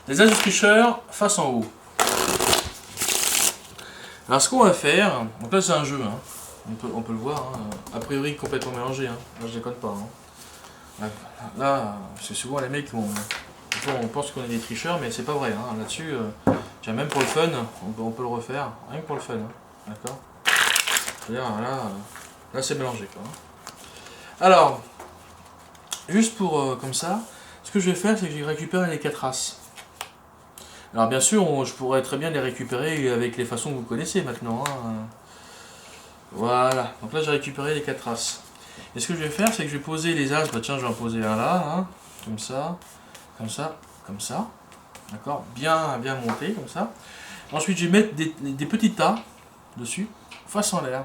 Les as du tricheur face en haut. Alors ce qu'on va faire, donc là c'est un jeu, hein. On peut le voir, hein. A priori complètement mélangé, hein. Là je déconne pas. Hein. Là, c'est souvent les mecs on pense qu'on est des tricheurs, mais c'est pas vrai. Hein. Là-dessus, même pour le fun, on peut le refaire, rien que pour le fun. Hein. D'accord. C'est-à-dire là c'est mélangé. Quoi. Alors, juste pour comme ça, ce que je vais faire, c'est que je vais récupérer les 4 as. Alors bien sûr, je pourrais très bien les récupérer avec les façons que vous connaissez maintenant. Hein. Voilà, donc là j'ai récupéré les 4 as. Et ce que je vais faire, c'est que je vais poser les as, bah tiens je vais en poser un là, hein, comme ça, comme ça, comme ça. D'accord, bien monté comme ça. Ensuite je vais mettre des petits tas dessus, face en l'air.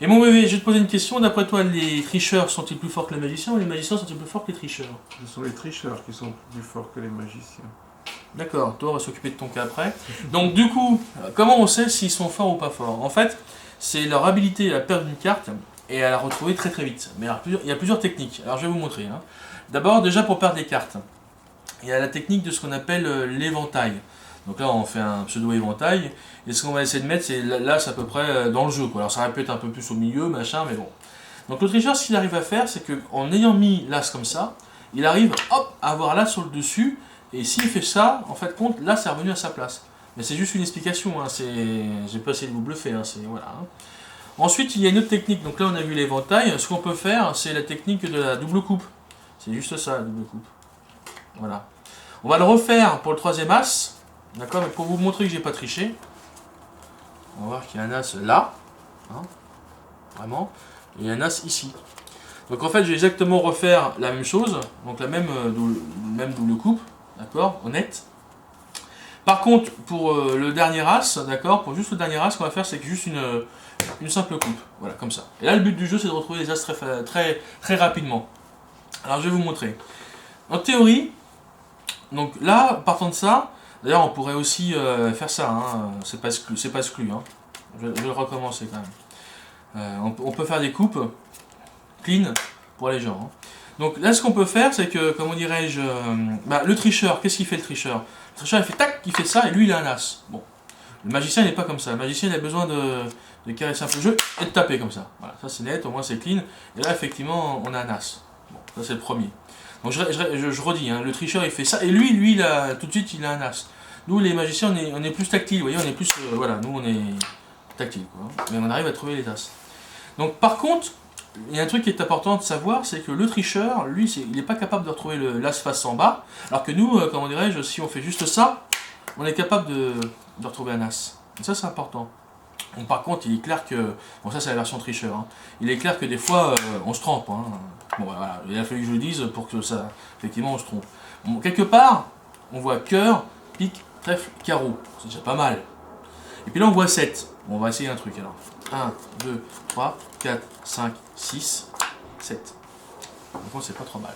Et mon bébé, je vais te poser une question, d'après toi les tricheurs sont-ils plus forts que les magiciens ou les magiciens sont-ils plus forts que les tricheurs? Ce sont les tricheurs qui sont plus forts que les magiciens. D'accord, toi on va s'occuper de ton cas après. Donc du coup, comment on sait s'ils sont forts ou pas forts? En fait, c'est leur habilité à perdre une carte et à la retrouver très très vite. Mais alors, il y a plusieurs techniques, alors je vais vous montrer. Hein. D'abord, déjà pour perdre des cartes, il y a la technique de ce qu'on appelle l'éventail. Donc là on fait un pseudo-éventail, et ce qu'on va essayer de mettre, c'est l'as à peu près dans le jeu. Quoi. Alors ça aurait pu être un peu plus au milieu, machin, mais bon. Donc le tricheur, ce qu'il arrive à faire, c'est qu'en ayant mis l'as comme ça, il arrive hop, à avoir l'as sur le dessus, et s'il fait ça, en fait, compte, là, c'est revenu à sa place. Mais c'est juste une explication, hein, j'ai pas essayé de vous bluffer, hein, voilà. Hein. Ensuite, il y a une autre technique, donc là, on a vu l'éventail. Ce qu'on peut faire, c'est la technique de la double coupe. C'est juste ça, la double coupe. Voilà. On va le refaire pour le troisième as, d'accord, mais pour vous montrer que j'ai pas triché, on va voir qu'il y a un as là, hein, vraiment, et un as ici. Donc en fait, je vais exactement refaire la même chose, donc la même double coupe. D'accord, honnête. Par contre, pour le dernier as, d'accord, pour juste le dernier as, ce qu'on va faire, c'est juste une simple coupe. Voilà, comme ça. Et là, le but du jeu, c'est de retrouver les as très rapidement. Alors, je vais vous montrer. En théorie, donc là, partant de ça, d'ailleurs, on pourrait aussi faire ça, hein, c'est pas exclu, hein. Je vais le recommencer quand même. On peut faire des coupes clean pour les gens. Hein. Donc là, ce qu'on peut faire, c'est que, comment dirais-je, le tricheur, qu'est-ce qu'il fait le tricheur? Le tricheur, il fait tac, il fait ça, et lui, il a un as. Bon, le magicien, il n'est pas comme ça. Le magicien, il a besoin de caresser un peu le jeu et de taper comme ça. Voilà, ça c'est net, au moins c'est clean. Et là, effectivement, on a un as. Bon, ça c'est le premier. Donc je redis, hein, le tricheur, il fait ça, et lui, tout de suite, il a un as. Nous, les magiciens, on est plus tactile, vous voyez, on est plus, voilà, nous, on est tactile, quoi. Mais on arrive à trouver les as. Donc, par contre, il y a un truc qui est important de savoir, c'est que le tricheur, lui, il n'est pas capable de retrouver l'as face en bas, alors que nous, comment dirais-je, si on fait juste ça, on est capable de retrouver un as. Et ça, c'est important. Donc, par contre, il est clair que... Bon, ça, c'est la version tricheur. Hein. Il est clair que des fois, on se trompe. Hein. Bon, voilà, il a fallu que je le dise pour que ça... Effectivement, on se trompe. Bon, quelque part, on voit cœur, pique, trèfle, carreau. C'est déjà pas mal. Et puis là, on voit 7. Bon, on va essayer un truc, alors. 1, 2, 3, 4, 5, 6, 7. Donc c'est pas trop mal.